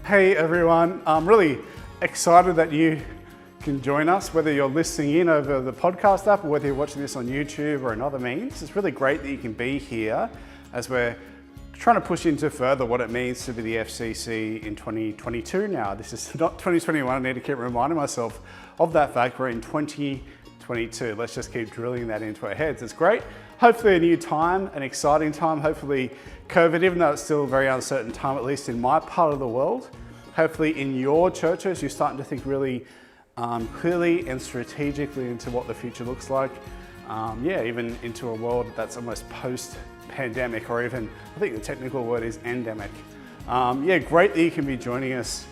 Hey everyone, I'm really excited that you can join us, whether you're listening in over the podcast app or whether you're watching this on YouTube or in other means. It's really great that you can be here as we're trying to push into further what it means to be the FCC in 2022 now. This is not 2021, I need to keep reminding myself of that fact. We're in 2022. Let's just keep drilling that into our heads. It's great. Hopefully a new time, an exciting time. Hopefully COVID, even though it's still a very uncertain time, at least in my part of the world, hopefully in your churches, you're starting to think really clearly and strategically into what the future looks like. Even into a world that's almost post-pandemic, or even, I think the technical word is endemic. Great that you can be joining us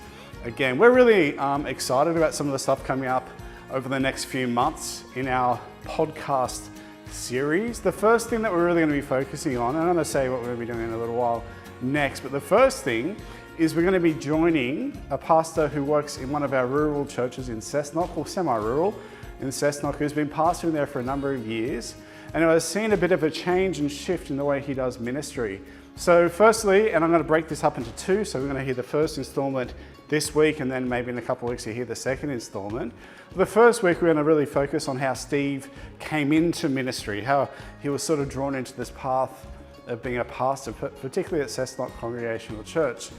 again. We're really excited about some of the stuff coming up over the next few months in our podcast series. The first thing that we're really going to be focusing on, and I'm going to say what we're going to be doing in a little while next, but the first thing is we're going to be joining a pastor who works in one of our rural churches in Cessnock, or semi-rural in Cessnock, who's been pastoring there for a number of years, and who has seen a bit of a change and shift in the way he does ministry. So firstly, and I'm going to break this up into two, so we're going to hear the first installment this week, and then maybe in a couple of weeks you hear the second installment. The first week we're going to really focus on how Steve came into ministry, how he was sort of drawn into this path of being a pastor, particularly at Cessnock Congregational Church.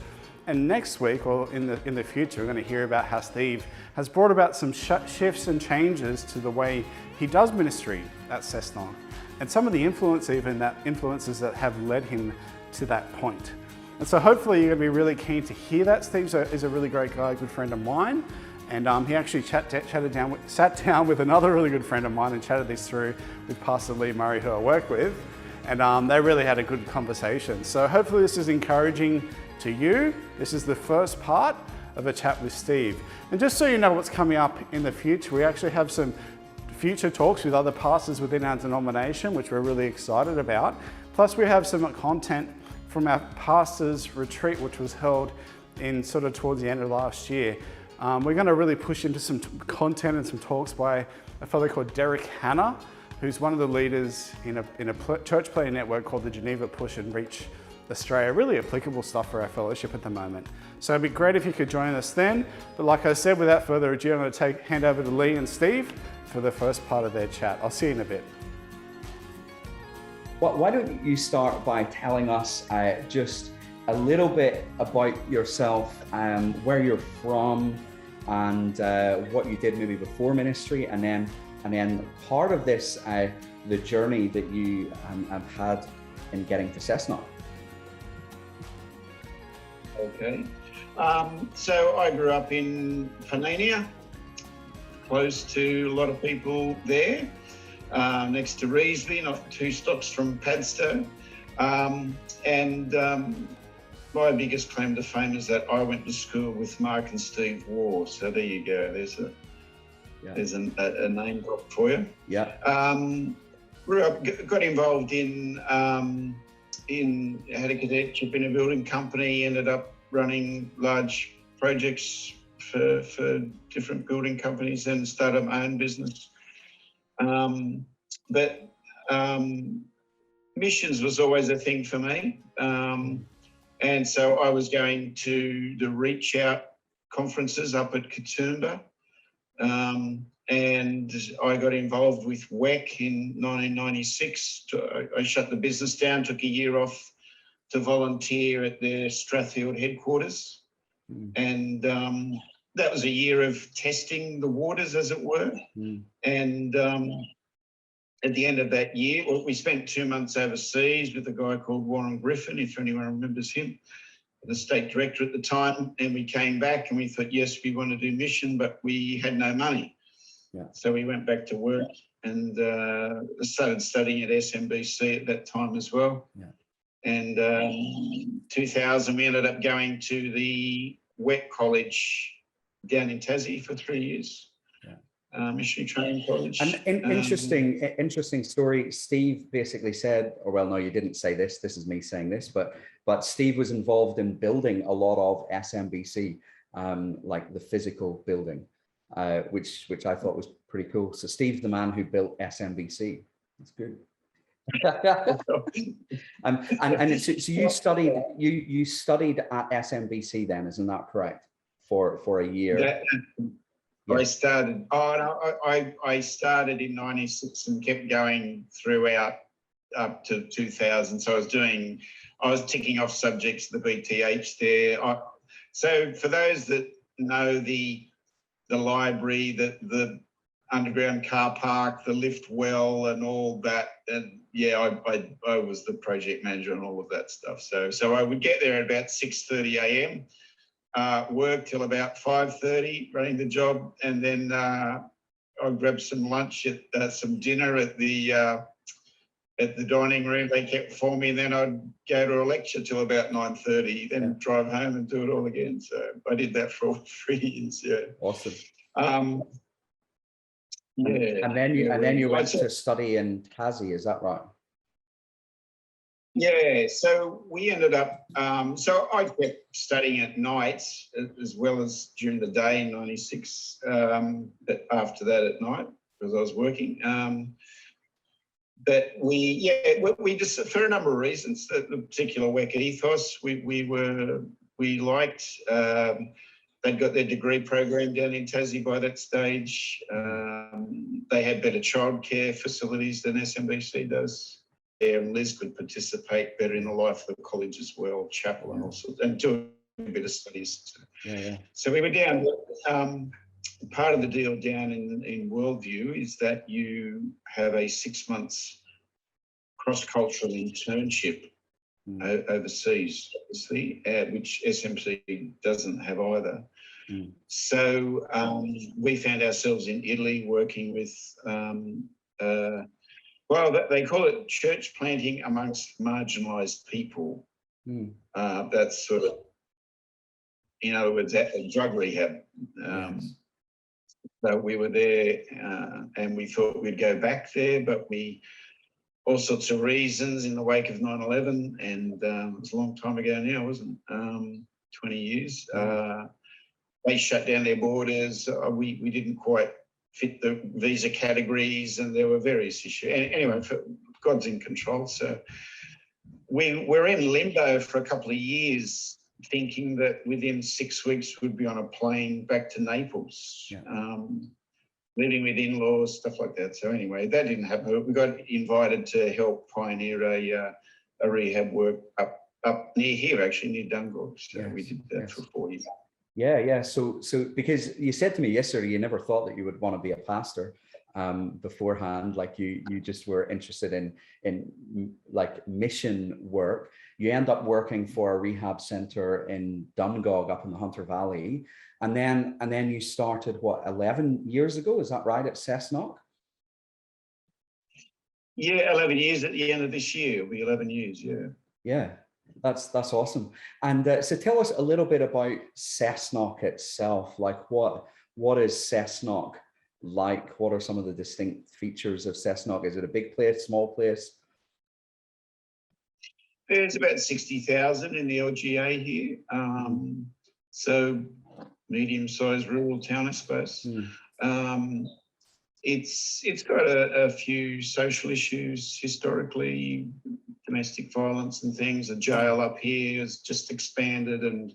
And next week, or in the future, we're going to hear about how Steve has brought about some shifts and changes to the way he does ministry at Cessnock, and some of the influences that have led him to that point. And so hopefully you're going to be really keen to hear that. Steve is a really great guy, a good friend of mine, and he actually sat down with another really good friend of mine and chatted this through with Pastor Lee Murray, who I work with, and they really had a good conversation. So hopefully this is encouraging to you. This is the first part of a chat with Steve. And just so you know what's coming up in the future, we actually have some future talks with other pastors within our denomination, which we're really excited about. Plus we have some content from our pastors retreat, which was held in sort of towards the end of last year. We're going to really push into some content and some talks by a fellow called Derek Hanna, who's one of the leaders in a church planting network called the Geneva Push and Reach Australia. Really applicable stuff for our fellowship at the moment. So it'd be great if you could join us then. But like I said, without further ado, I'm going to hand over to Lee and Steve for the first part of their chat. I'll see you in a bit. Why don't you start by telling us just a little bit about yourself, where you're from, and what you did maybe before ministry, and then part of this, the journey that you have had in getting to Cessnock. Okay, so I grew up in Panania, close to a lot of people there. Next to Revesby, not 2 stops from Padstow. My biggest claim to fame is that I went to school with Mark and Steve Waugh. So there you go. There's a name drop for you. Yeah. Grew up, got involved in had a cadetship in a building company. Ended up running large projects for different building companies, and started my own business. But missions was always a thing for me. And so I was going to the Reach Out conferences up at Katoomba. And I got involved with WEC in 1996. I shut the business down, took a year off to volunteer at their Strathfield headquarters. And that was a year of testing the waters, as it were. And at the end of that year, we spent 2 months overseas with a guy called Warren Griffin, if anyone remembers him, the state director at the time. And we came back and we thought, yes, we want to do mission, but we had no money. Yeah. So we went back to work and started studying at SMBC at that time as well. Yeah. And 2000, we ended up going to the WEC College down in Tassie for 3 years. Missionary Training College. An interesting story. Steve basically said, or well, no, you didn't say this. This is me saying this, but Steve was involved in building a lot of SMBC, like the physical building, which I thought was pretty cool. So Steve's the man who built SMBC. That's good. So you studied at SMBC then, isn't that correct? For a year. I started. Oh no, I started in '96 and kept going throughout up to 2000. So I was ticking off subjects, the BTH there. So for those that know the library, the underground car park, the lift well, and all that, and yeah, I was the project manager on all of that stuff. So I would get there at about 6:30 a.m. Work till about 5:30, running the job, and then I'd grab some lunch at some dinner at the dining room they kept for me, and then I'd go to a lecture till about 9:30, then drive home and do it all again. So I did that for 3 years. Yeah. Awesome. Yeah. And then you went to study in Tassie, is that right? Yeah, so we ended up, so I kept studying at night as well as during the day in '96, but after that at night because I was working. But we just, for a number of reasons, the particular WEC ethos, we liked, they'd got their degree program down in Tassie by that stage. They had better childcare facilities than SMBC does. And Liz could participate better in the life of the college as well, chapel and all sorts, and do a bit of studies. So we were down. Part of the deal down in Worldview is that you have a 6 months cross-cultural internship overseas, obviously, which SMC doesn't have either. So we found ourselves in Italy working with well, they call it church planting amongst marginalised people. That's sort of, in other words, drug rehab. So we were there and we thought we'd go back there, but all sorts of reasons in the wake of 9/11, and it was a long time ago now, wasn't it? 20 years. They shut down their borders. We didn't quite fit the visa categories, and there were various issues. Anyway, God's in control. So we were in limbo for a couple of years, thinking that within 6 weeks we'd be on a plane back to Naples, living with in-laws, stuff like that. So anyway, that didn't happen. We got invited to help pioneer a rehab work up near here, actually, near Dungog. So we did that for 4 years. Yeah. So because you said to me yesterday, you never thought that you would want to be a pastor beforehand, like you just were interested in like mission work. You end up working for a rehab center in Dungog up in the Hunter Valley, and then you started what, 11 years ago? Is that right, at Cessnock? Yeah, 11 years at the end of this year. It'll be 11 years. Yeah. That's awesome. And so tell us a little bit about Cessnock itself. Like what is Cessnock like? What are some of the distinct features of Cessnock? Is it a big place, small place? There's about 60,000 in the LGA here. So medium-sized rural town, I suppose. It's got a few social issues historically, domestic violence and things. A jail up here has just expanded, and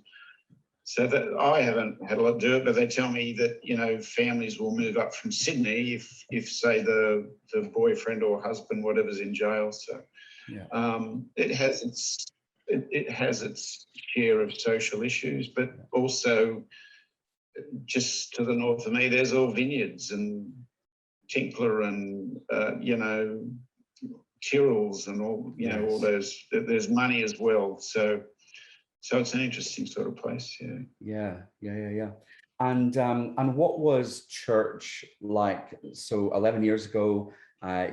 so that I haven't had a lot to do it, but they tell me that families will move up from Sydney if say the boyfriend or husband, whatever's in jail. So it has its share of social issues, but also just to the north of me, there's all vineyards and Tinkler and Tyrrells and all all those. There's money as well, so it's an interesting sort of place. Yeah. And what was church like? So 11 years ago,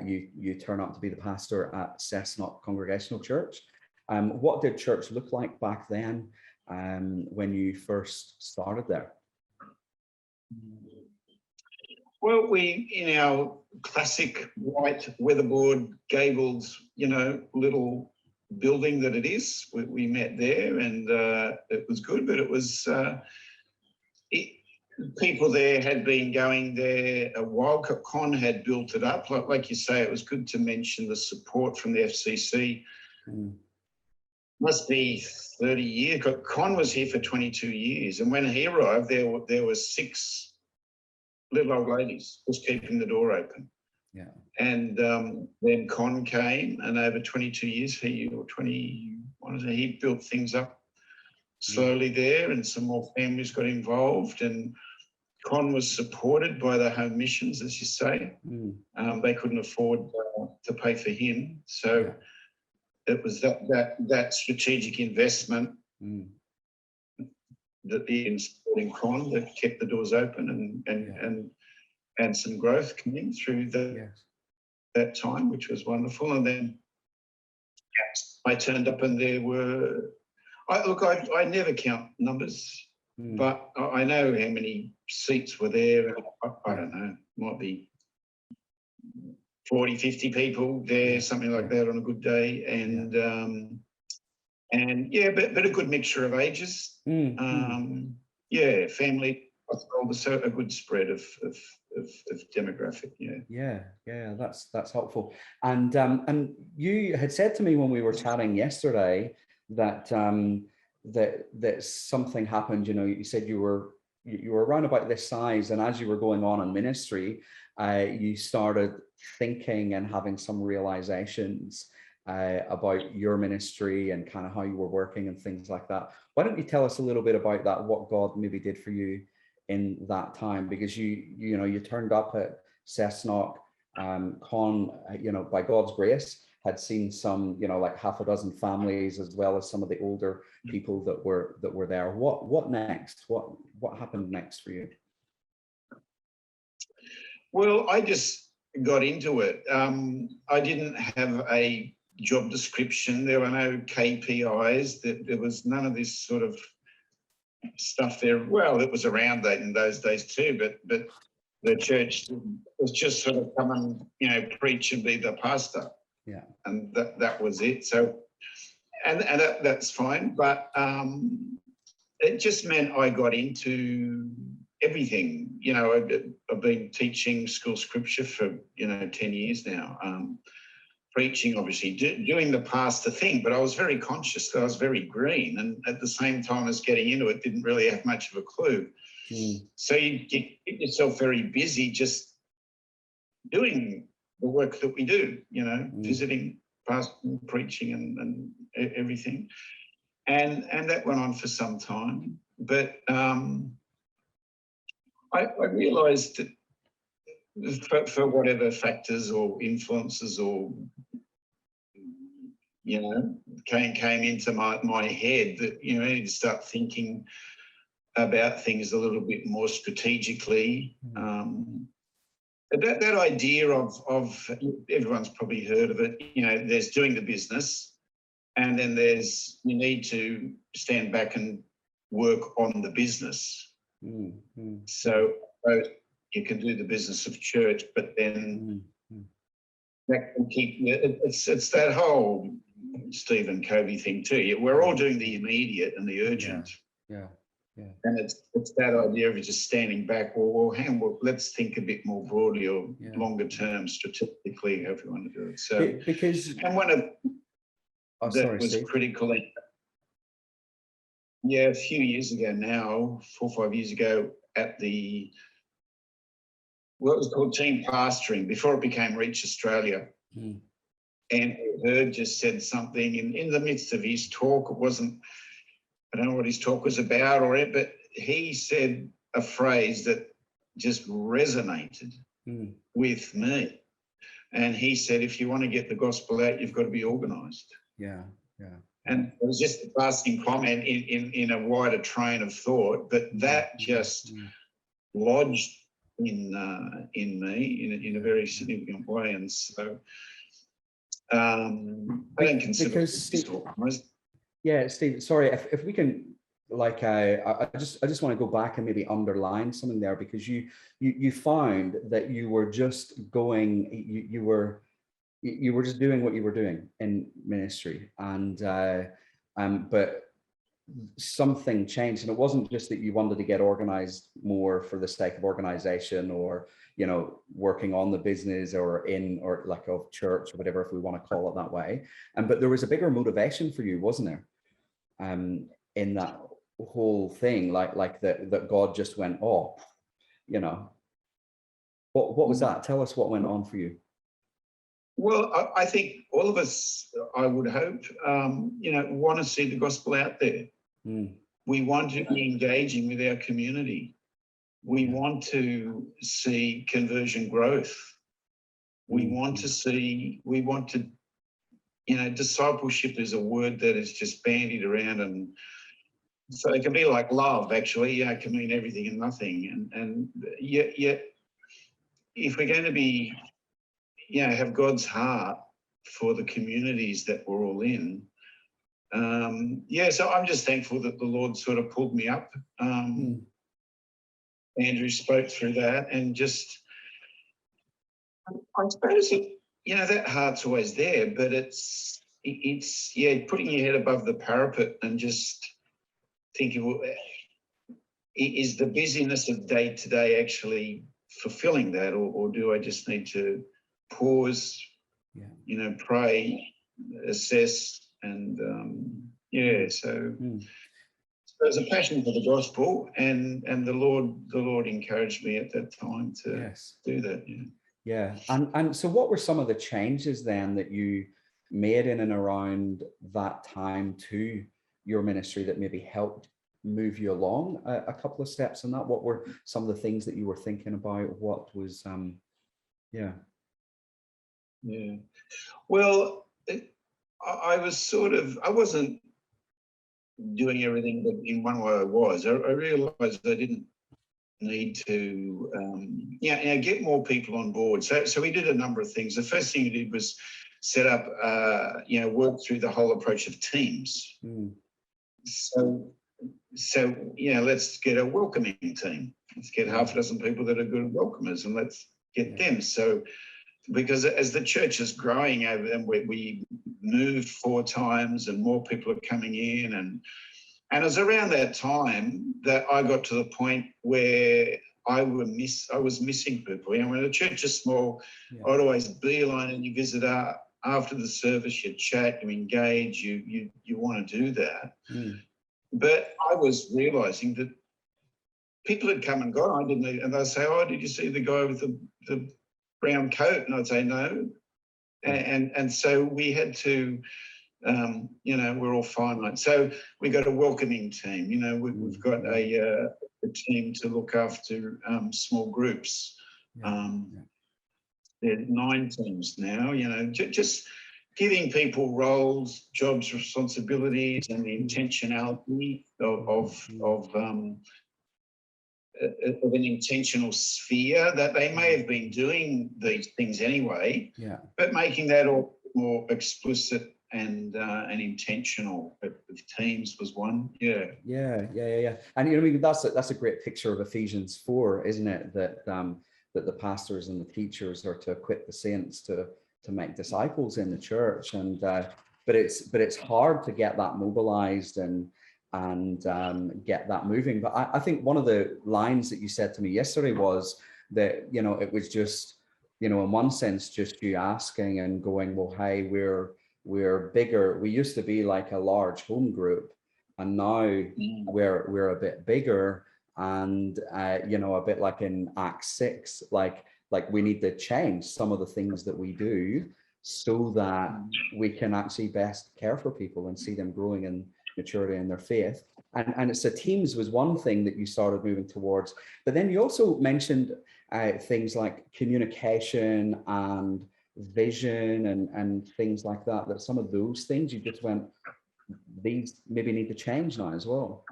you turn up to be the pastor at Cessnock Congregational Church. What did church look like back then when you first started there? Well, we, in our classic white weatherboard gabled, little building that it is, we met there, and it was good, but it was people there had been going there a while. Con had built it up. Like you say, it was good to mention the support from the FCC. Must be 30 years. Con was here for 22 years. And when he arrived, there were 6 little old ladies just keeping the door open. Yeah. And then Con came, and over 22 years, he built things up slowly there, and some more families got involved, and Con was supported by the home missions, as you say. They couldn't afford to pay for him, so it was that strategic investment that the supporting Con that kept the doors open, and some growth came through that time, which was wonderful. And then I turned up, and there were. I never count numbers, but I know how many seats were there. I don't know, might be 40, 50 people there, something like that on a good day. And but a good mixture of ages. Family, so a good spread of demographic. Yeah, that's helpful. And you had said to me when we were chatting yesterday that that something happened. You know, you said you were around about this size, and as you were going on in ministry, you started thinking and having some realizations about your ministry and kind of how you were working and things like that. Why don't you tell us a little bit about that, what God maybe did for you in that time? Because you turned up at Cessnock, Con, by God's grace, had seen some, like half a dozen families, as well as some of the older people that were there. What next? What happened next for you? Well, I just got into it. I didn't have a job description. There were no KPIs. There was none of this sort of stuff there. Well, it was around that in those days too, but the church was just sort of come and preach and be the pastor. Yeah, and that was it. So, and that's fine. But it just meant I got into everything. I've been teaching school scripture for 10 years now. Preaching, obviously, doing the pastor thing, but I was very conscious that I was very green, and at the same time as getting into it, didn't really have much of a clue. So you get yourself very busy just doing the work that we do, visiting, pastoring, preaching, and everything, and that went on for some time. But I realised that for whatever factors or influences or came into my head, that I need to start thinking about things a little bit more strategically. That idea of everyone's probably heard of it. There's doing the business, and then there's you need to stand back and work on the business. So you can do the business of church, but then that can keep it's that whole Stephen Covey thing too. We're all doing the immediate and the urgent. Yeah. And it's that idea of just standing back. Well, let's think a bit more broadly or longer term, strategically, however you want to do it. So, and one of that was critical. A few years ago now, 4 or 5 years ago, at what was called Team Pastoring before it became Reach Australia. And Hurd just said something in the midst of his talk. It wasn't. I don't know what his talk was about but he said a phrase that just resonated with me. And he said, if you want to get the gospel out, you've got to be organised. Yeah. And it was just a passing comment in a wider train of thought, but that just lodged in me in a very significant way. And so I don't consider it organised. Yeah, Steve, sorry, if we can, I just want to go back and maybe underline something there, because you found that you were just going, you were just doing what you were doing in ministry, and but something changed, and it wasn't just that you wanted to get organized more for the sake of organization, or working on the business or like of church or whatever, if we want to call it that way. But there was a bigger motivation for you, wasn't there? In that whole thing, like that God just went, oh, what was that? Tell us what went on for you. Well, I think all of us, I would hope, want to see the gospel out there. We want to be engaging with our community. We want to see conversion growth. We want to, discipleship is a word that is just bandied around, and so it can be like love, actually. It can mean everything and nothing. And yet, if we're going to be, have God's heart for the communities that we're all in, so I'm just thankful that the Lord sort of pulled me up. Andrew spoke through that, and just, I suppose that heart's always there, but it's putting your head above the parapet and just thinking, well, is the busyness of day to day actually fulfilling that, or do I just need to pause, pray, assess, and so there's a passion for the gospel, and the Lord encouraged me at that time to do that. And so what were some of the changes then that you made in and around that time to your ministry that maybe helped move you along a couple of steps in that? What were some of the things that you were thinking about? What was well, I wasn't doing everything, but in one way I was. I realised I didn't need to, get more people on board. So we did a number of things. The first thing we did was set up, work through the whole approach of teams. So let's get a welcoming team. Let's get half a dozen people that are good welcomers, and let's get them. So, because as the church is growing over them, we moved 4 times, and more people are coming in, and it was around that time that I got to the point where I was missing people. When the church is small, I'd always beeline any visitor after the service. You chat, you engage, you want to do that. But I was realising that people had come and gone. I didn't, and they'd say, "Oh, did you see the guy with the brown coat?" And I'd say, "No." And so we had to, we're all finite. So we got a welcoming team. We've got a team to look after small groups. There are 9 teams now. Just giving people roles, jobs, responsibilities, and the intentionality of an intentional sphere that they may have been doing these things anyway, but making that all more explicit and intentional. But teams was one. And that's a great picture of Ephesians 4, isn't it? That the pastors and the teachers are to equip the saints to make disciples in the church, and but it's hard to get that mobilized and get that moving. But I think one of the lines that you said to me yesterday was that it was just in one sense just you asking and going, well, hey, we're bigger. We used to be like a large home group, and now we're a bit bigger, and a bit like in Acts 6, like we need to change some of the things that we do so that we can actually best care for people and see them growing in maturity in their faith. And it's teams was one thing that you started moving towards, but then you also mentioned things like communication and vision and things like that some of those things you just went, these maybe need to change now as well.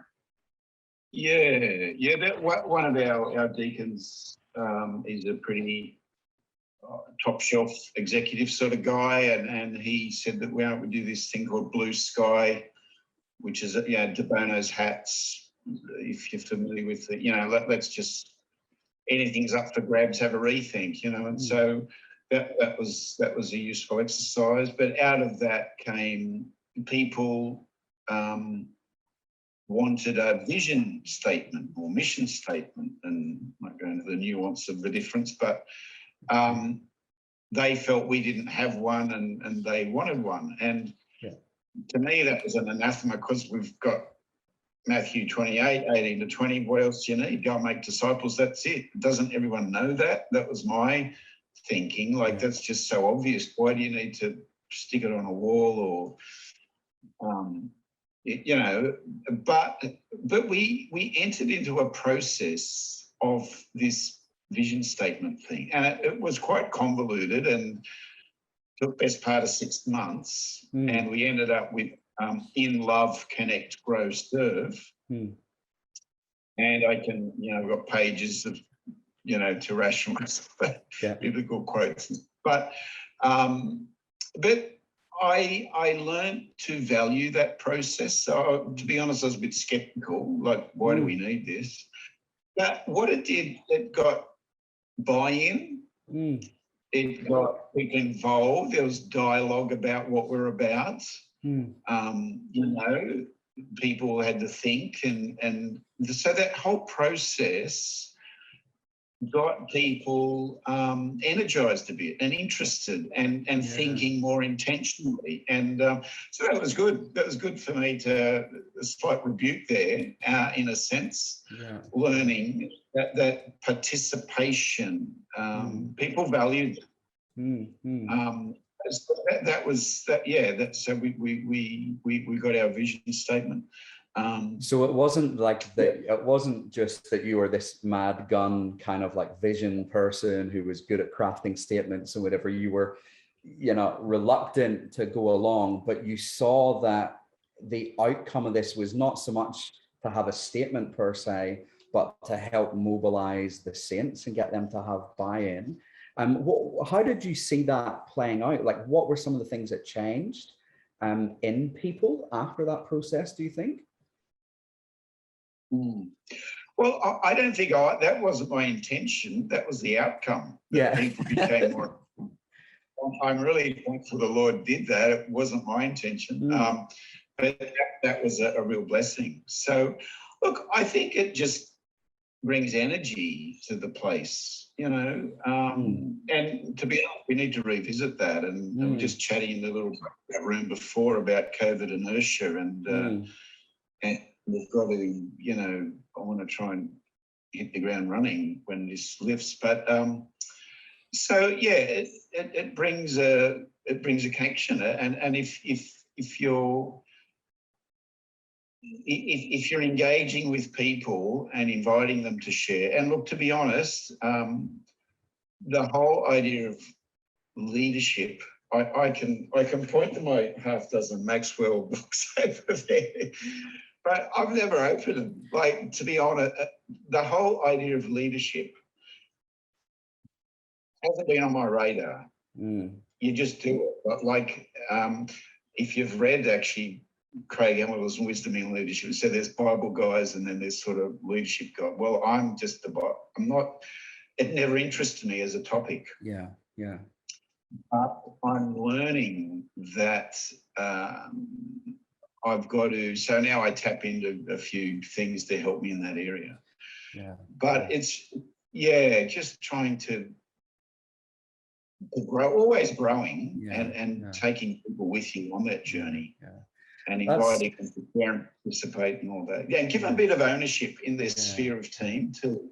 That one of our deacons is a pretty top shelf executive sort of guy, and he said that we do this thing called Blue Sky, which is De Bono's hats. If you're familiar with it, let's just, anything's up for grabs, have a rethink, and so that was a useful exercise. But out of that came people wanted a vision statement or mission statement, and I won't go into the nuance of the difference, but they felt we didn't have one, and they wanted one. And to me, that was an anathema, because we've got Matthew 28, 18 to 20. What else do you need? Go and make disciples. That's it. Doesn't everyone know that? That was my thinking. Like, that's just so obvious. Why do you need to stick it on a wall? Or you know, but we entered into a process of this vision statement thing, and it was quite convoluted and took best part of 6 months, and we ended up with In Love, Connect, Grow, Serve. And I can, you know, I've got pages of, you know, to rationalize biblical quotes, but I learned to value that process. So, to be honest, I was a bit skeptical, like, why do we need this? But what it did, it got buy-in. It got people involved. There was dialogue about what we're about. You know, people had to think, and so that whole process got people energized a bit and interested and thinking more intentionally. And so that was good. That was good for me to, a slight rebuke there, in a sense, learning that participation, people valued it. That was that. Yeah. That. So we got our vision statement. So it wasn't like that. It wasn't just that you were this mad gun kind of like vision person who was good at crafting statements and whatever. You were, you know, reluctant to go along, but you saw that the outcome of this was not so much to have a statement per se, but to help mobilize the saints and get them to have buy-in. How did you see that playing out? Like, what were some of the things that changed in people after that process, do you think? Well, I don't think that wasn't my intention. That was the outcome. People became more. I'm really thankful the Lord did that. It wasn't my intention, but that was a real blessing. So, look, I think it just brings energy to the place, you know. And to be honest, we need to revisit that. And we were just chatting in the little room before about COVID inertia, and we've got to, you know, I want to try and hit the ground running when this lifts. But so yeah, it brings a connection, and if you're engaging with people and inviting them to share, and look, to be honest, the whole idea of leadership, I can point to my half dozen Maxwell books over there. But I've never opened them. Like, to be honest, the whole idea of leadership hasn't been on my radar. You just do it. But like, if you've read actually Craig Hamilton's Wisdom in Leadership, so there's Bible guys and then there's sort of leadership guy. Well, I'm just I'm not. It never interested me as a topic. I'm learning that. I've got to, so now I tap into a few things to help me in that area. But it's, just trying to grow, always growing, and taking people with you on that journey, and inviting them to share and participate and all that. And give them a bit of ownership in their sphere of team too.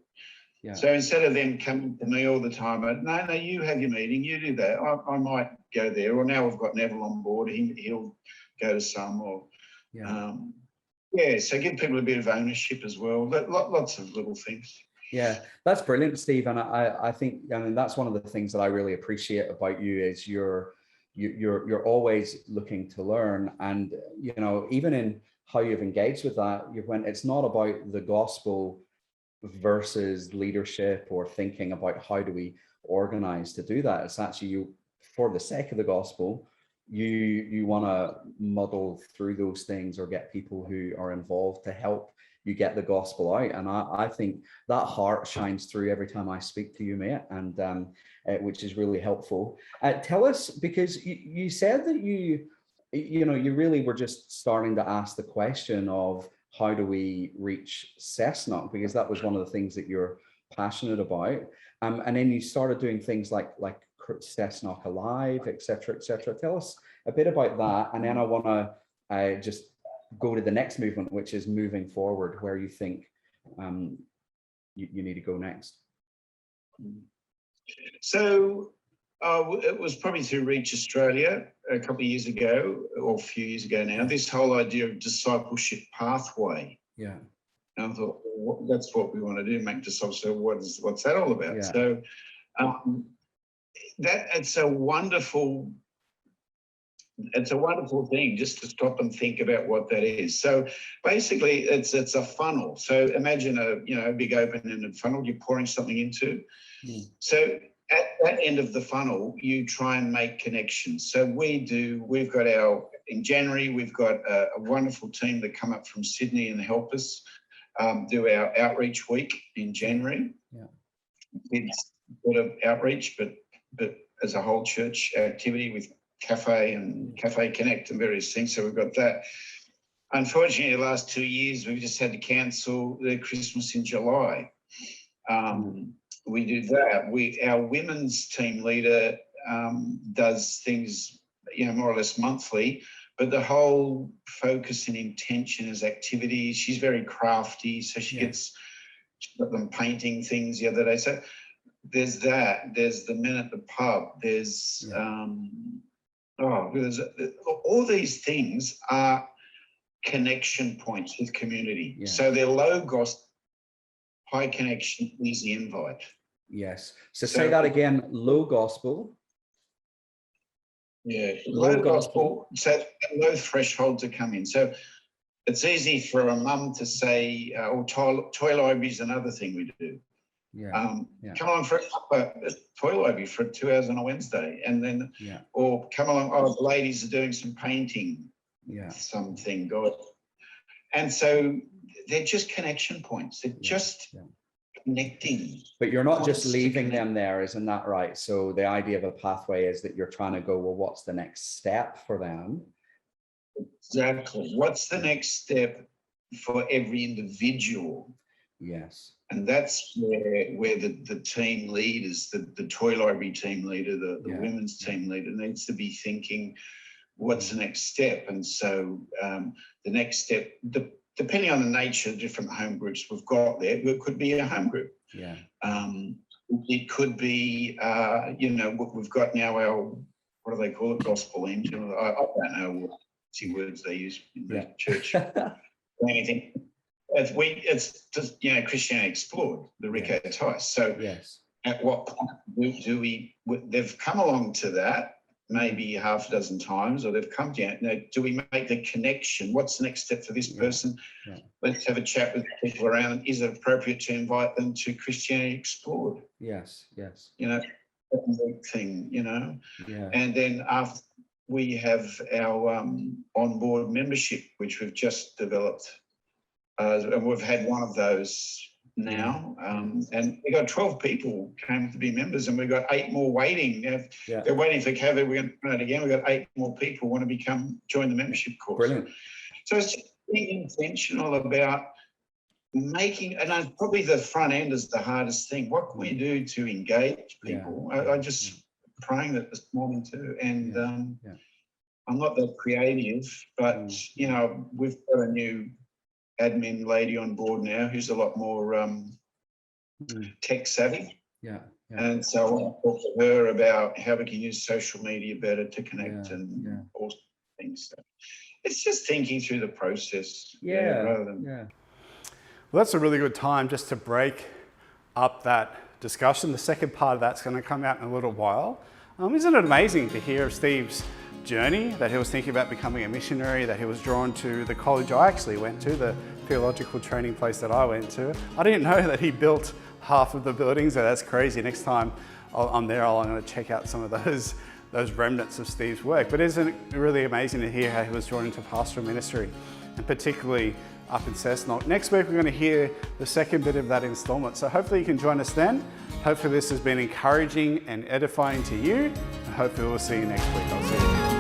So instead of them coming to me all the time, no, you have your meeting, you do that. I might go there, or now we've got Neville on board, he'll go to some, or so give people a bit of ownership as well. Lots of little things. Yeah, that's brilliant, Steve. And I think, I mean, that's one of the things that I really appreciate about you is you're always looking to learn. And, you know, even in how you've engaged with that, it's not about the gospel versus leadership or thinking about how do we organize to do that. It's actually you, for the sake of the gospel, you want to muddle through those things or get people who are involved to help you get the gospel out. And I think that heart shines through every time I speak to you, mate, and which is really helpful. Tell us, because you said that you really were just starting to ask the question of how do we reach Cessnock, because that was one of the things that you're passionate about. And then you started doing things like Cessnock Alive, etc., etc. Tell us a bit about that, and then I want to just go to the next movement, which is moving forward, where you think you need to go next. So it was probably through Reach Australia a couple of years ago, or a few years ago now, this whole idea of discipleship pathway. Yeah. And I thought, well, that's what we want to do, make disciples. So what's that all about? Yeah. So it's a wonderful thing just to stop and think about what that is. So basically it's a funnel. So imagine a big open-ended funnel you're pouring something into. So at that end of the funnel, you try and make connections. So in January, we've got a wonderful team that come up from Sydney and help us do our outreach week in January. Yeah. It's a bit of outreach, but as a whole church activity with Cafe and Cafe Connect and various things. So we've got that. Unfortunately, the last 2 years, we've just had to cancel the Christmas in July. We do that. Our women's team leader does things, more or less monthly, but the whole focus and intention is activities. She's very crafty, so she got them painting things the other day. So there's that. There's the men at the pub. There's all these things are connection points with community. Yeah. So they're low gospel, high connection, easy invite. Yes. So say that again, low gospel. Yeah, low gospel. So low threshold to come in. So it's easy for a mum to say, toy library is another thing we do. Come along for a toy library for 2 hours on a Wednesday, and then, or come along, the ladies are doing some painting, something, God. And so they're just connection points. They're just connecting. But you're not just leaving them there, isn't that right? So the idea of a pathway is that you're trying to go, well, what's the next step for them? Exactly. What's the next step for every individual? Yes. And that's where the team leaders, the toy library team leader, the women's team leader needs to be thinking, what's the next step? And so the next step, depending on the nature of different home groups we've got there, it could be a home group. Yeah. It could be, what we've got now, what do they call it? Gospel engine. I don't know what words they use in the church or anything. It's just, Christianity Explored, the Rico Tice. So at what point do they've come along to that maybe half a dozen times, or they've come down. Now, do we make the connection? What's the next step for this person? Let's have a chat with people around. Is it appropriate to invite them to Christianity Explored? Yes. Thing, And then after we have our onboard membership, which we've just developed. And we've had one of those now, and we got 12 people came to be members, and we got 8 more waiting. They're waiting for COVID. We're going to run it again. We got 8 more people want to join the membership course. Brilliant. So it's just being intentional about making, and probably the front end is the hardest thing. What can we do to engage people? I just praying that this morning too, and I'm not that creative, but we've got a new admin lady on board now who's a lot more tech savvy. And so I want to talk to her about how we can use social media better to connect and all things. So it's just thinking through the process. Rather than... Well, that's a really good time just to break up that discussion. The second part of that's going to come out in a little while. Isn't it amazing to hear of Steve's journey, that he was thinking about becoming a missionary, that he was drawn to the college I actually went to, the theological training place that I went to. I didn't know that he built half of the buildings, so that's crazy. Next time I'm there, I'm going to check out some of those remnants of Steve's work. But isn't it really amazing to hear how he was drawn into pastoral ministry, and particularly up in Cessnock. Next week, we're going to hear the second bit of that installment. So hopefully you can join us then. Hopefully this has been encouraging and edifying to you. And hopefully we'll see you next week. I'll see you.